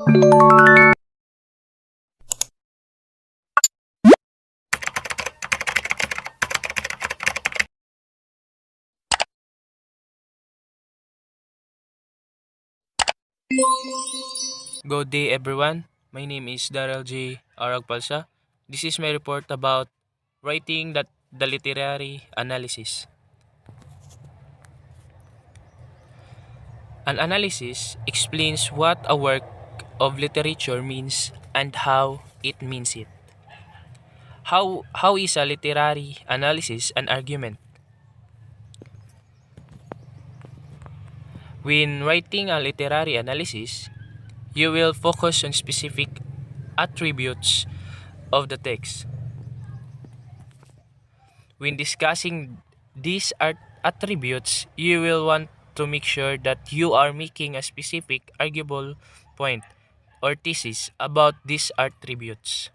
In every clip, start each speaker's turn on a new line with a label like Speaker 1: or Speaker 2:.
Speaker 1: Good day, everyone. My name is Daryl J. Aragpalsa. This is my report about writing the literary analysis. An analysis explains what a work of literature means and how it means it. How is a literary analysis an argument? When writing a literary analysis, you will focus on specific attributes of the text. When discussing these attributes, you will want to make sure that you are making a specific arguable point or thesis about these attributes.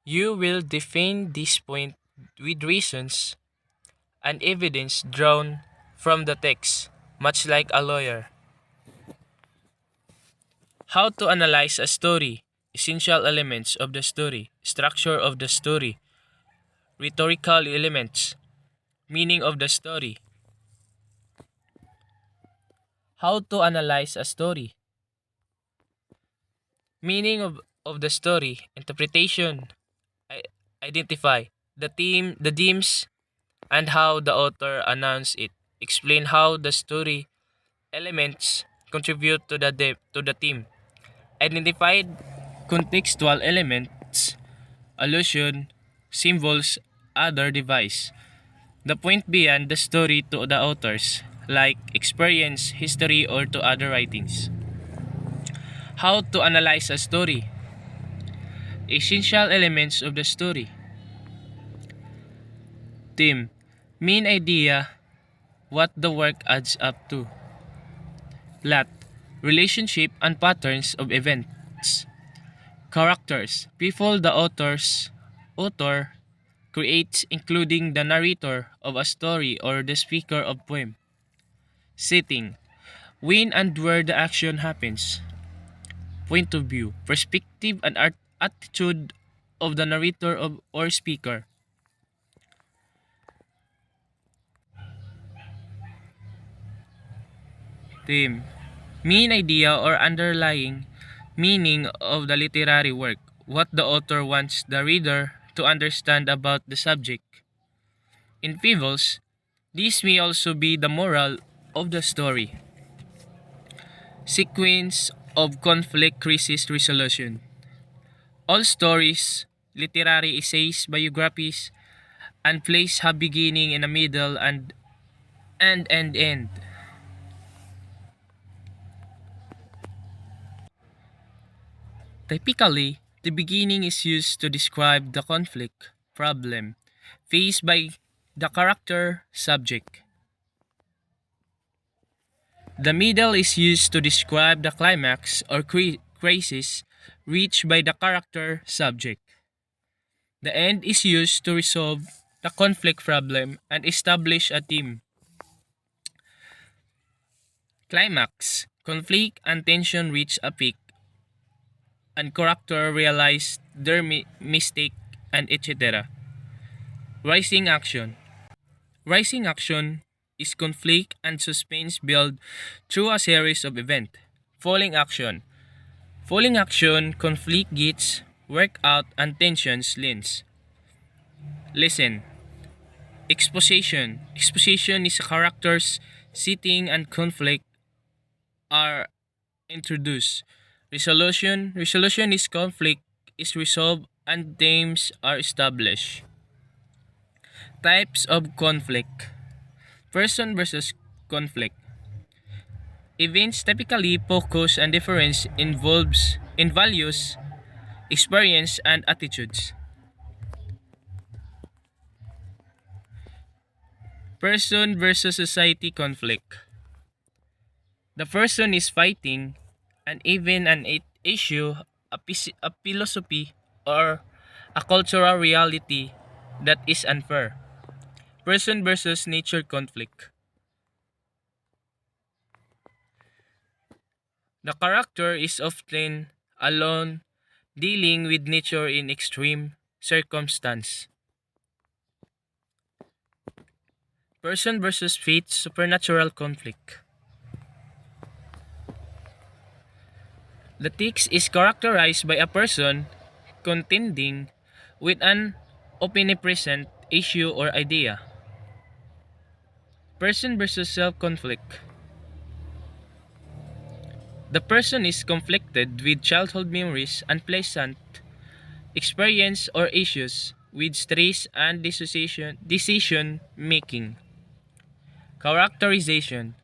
Speaker 1: You will defend this point with reasons and evidence drawn from the text, much like a lawyer. How to analyze a story, essential elements of the story, structure of the story, rhetorical elements, meaning of the story. How to analyze a story, meaning of the story, interpretation, identify the themes, and how the author announced it. Explain how the story elements contribute to to the theme. Identified contextual elements, allusion, symbols, other device. The point beyond the story to the authors, like experience, history, or to other writings. How to analyze a story. Essential elements of the story. Theme. Main idea, what the work adds up to. Plot. Relationship and patterns of events. Characters. People the author creates, including the narrator of a story or the speaker of poem. Setting. When and where the action happens. Point of view. Perspective and attitude of the narrator or speaker. Theme. Main idea or underlying meaning of the literary work. What the author wants the reader to understand about the subject. In Fables, this may also be the moral of the story. Sequence of conflict crisis resolution. All stories, literary essays, biographies, and plays have beginning and a middle and end. Typically, the beginning is used to describe the conflict, problem, faced by the character subject. The middle is used to describe the climax or crisis reached by the character subject. The end is used to resolve the conflict problem and establish a theme. Climax, conflict and tension reach a peak, and character realize their mistake and etc. Rising action. Rising action is conflict and suspense built through a series of events. Falling action. Falling action, conflict gets worked out and tensions leans. Listen. Exposition. Exposition is a character's setting and conflict are introduced. Resolution. Resolution is conflict is resolved and themes are established. Types of conflict. Person versus conflict. Events typically focus on difference involves in values, experience, and attitudes. Person versus society conflict. The person is fighting and even an issue, a philosophy, or a cultural reality that is unfair. Person versus nature conflict. The character is often alone, dealing with nature in extreme circumstance. Person versus fate, supernatural conflict. The text is characterized by a person contending with an omnipresent issue or idea. Person versus self conflict. The person is conflicted with childhood memories, unpleasant experience or issues with stress and decision making. Characterization.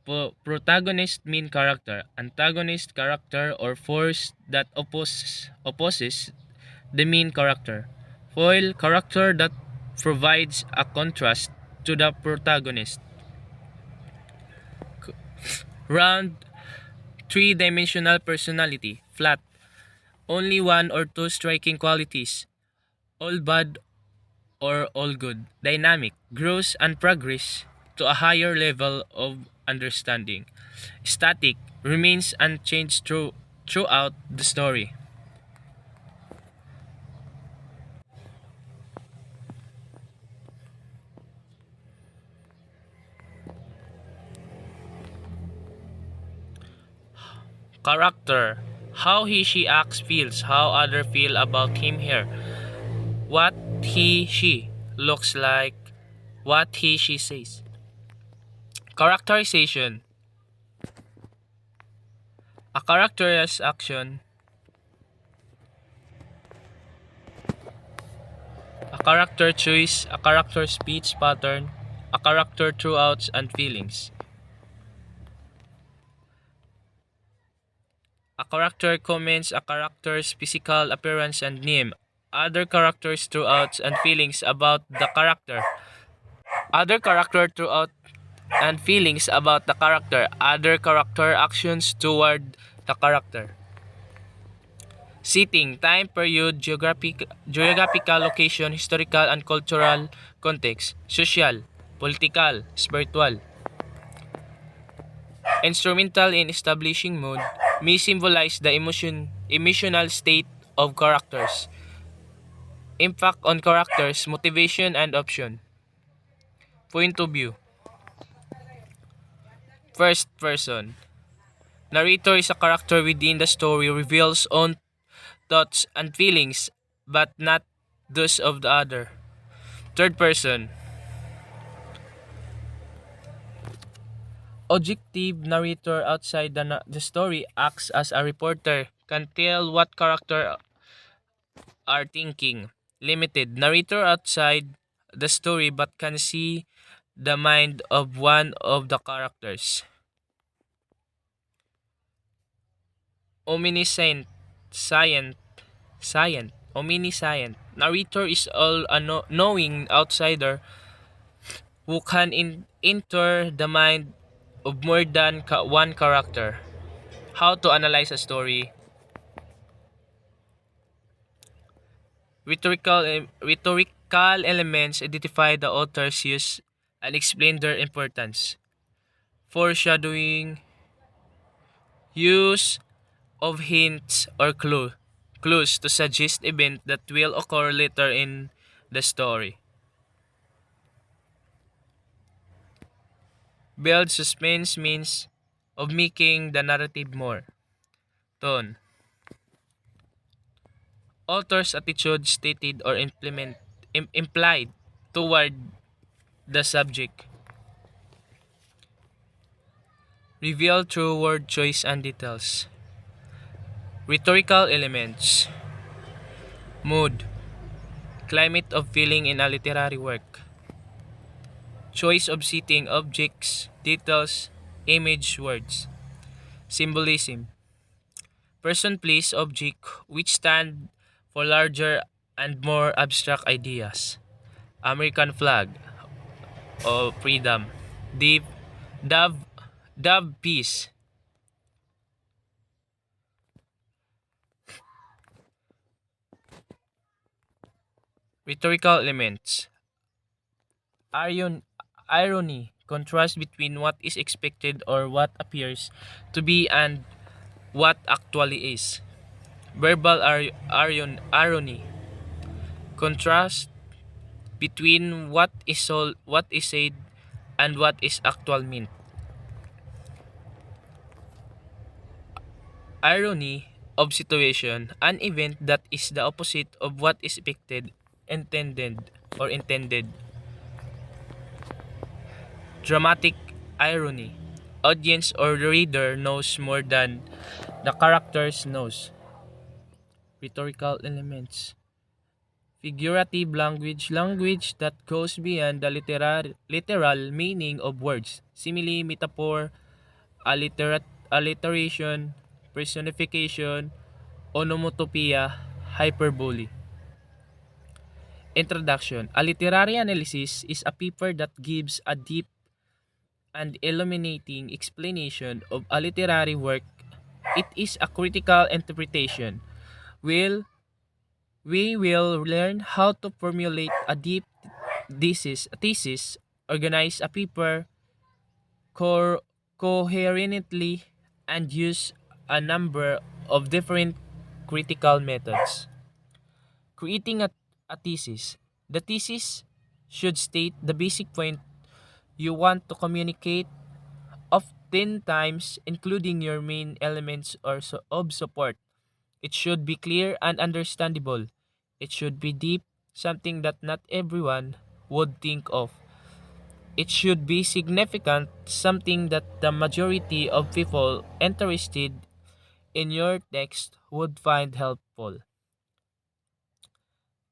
Speaker 1: Protagonist main character, antagonist character or force that opposes the main character. Foil character that provides a contrast to the protagonist. Round, three-dimensional personality, flat, only one or two striking qualities, all bad or all good. Dynamic, grows and progress to a higher level of understanding. Static, remains unchanged throughout the story. Character, how he she acts feels, how other feel about him here, what he she looks like, what he she says. Characterization, a character's action, a character choice, a character speech pattern, a character throughout and feelings. A character comments a character's physical appearance and name. Other characters throughout and feelings about the character. Other character throughout and feelings about the character. Other character actions toward the character. Setting, time, period, geographical location, historical and cultural context, social, political, spiritual. Instrumental in establishing mood, may symbolize the emotional state of characters. Impact on characters, motivation and option. Point of view. First person. Narrator is a character within the story, reveals own thoughts and feelings, but not those of the other. Third person. Objective narrator outside the story acts as a reporter, can tell what character are thinking. Limited. Narrator outside the story but can see the mind of one of the characters. Omniscient. Scient. Scient. Omniscient. Narrator is all a knowing outsider who can enter the mind of more than one character. How to analyze a story. Rhetorical elements identify the author's use and explain their importance. Foreshadowing, use of hints or clues to suggest events that will occur later in the story. Build suspense means of making the narrative more. Tone. Author's attitude stated or implied toward the subject. Reveal through word choice and details. Rhetorical elements. Mood. Climate of feeling in a literary work. Choice of setting, objects, details, image, words. Symbolism. Person, place, object, which stand for larger and more abstract ideas. American flag of freedom. Deep, dove, dove peace. Rhetorical elements. Irony, Contrast between what is expected or what appears to be and what actually is. Verbal irony. Contrast between what is said and what is actual meant. Irony of situation, an event that is the opposite of what is expected, intended. Dramatic irony. Audience or the reader knows more than the characters knows. Rhetorical elements. Figurative language, language that goes beyond the literal meaning of words. Simile, metaphor, alliteration, personification, onomatopoeia, hyperbole. Introduction. A literary analysis is a paper that gives a deep and illuminating explanation of a literary work. It is a critical interpretation. Will we will learn how to formulate a deep thesis, organize a paper coherently, and use a number of different critical methods. Creating a thesis. The thesis should state the basic point you want to communicate, oftentimes including your main elements of support. It should be clear and understandable. It should be deep, something that not everyone would think of. It should be significant, something that the majority of people interested in your text would find helpful.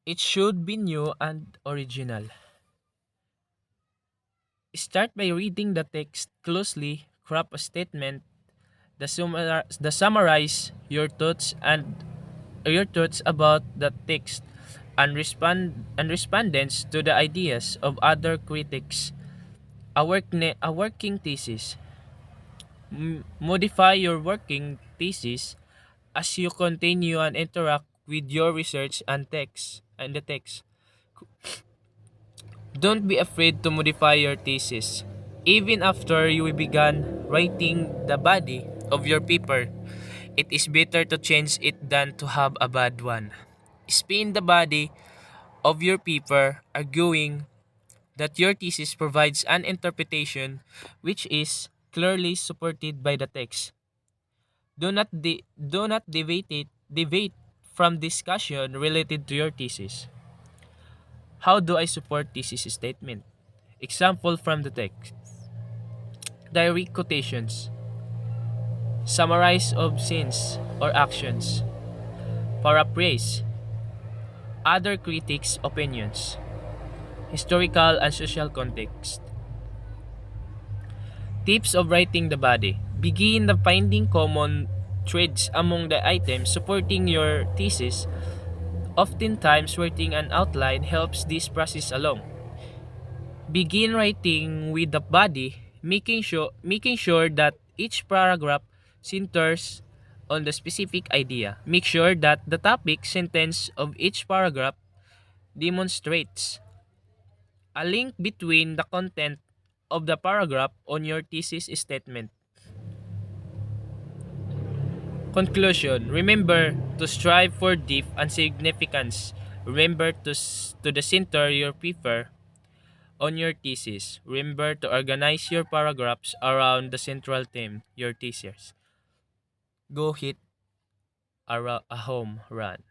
Speaker 1: It should be new and original. Start by reading the text closely, craft a statement, the summarize your thoughts about the text and respondents to the ideas of other critics. A working thesis. Modify your working thesis as you continue and interact with your research and the text. Don't be afraid to modify your thesis. Even after you began writing the body of your paper, it is better to change it than to have a bad one. Spin the body of your paper arguing that your thesis provides an interpretation which is clearly supported by the text. Do not deviate from discussion related to your thesis. How do I support thesis statement? Example from the text. Direct quotations. Summarize of scenes or actions. Paraphrase. Other critics' opinions. Historical and social context. Tips of writing the body. Begin the finding common threads among the items supporting your thesis. Oftentimes, writing an outline helps this process along. Begin writing with the body, making sure that each paragraph centers on the specific idea. Make sure that the topic sentence of each paragraph demonstrates a link between the content of the paragraph on your thesis statement. Conclusion. Remember to strive for depth and significance. Remember to the center your paper on your thesis. Remember to organize your paragraphs around the central theme, your thesis. Go hit a home run.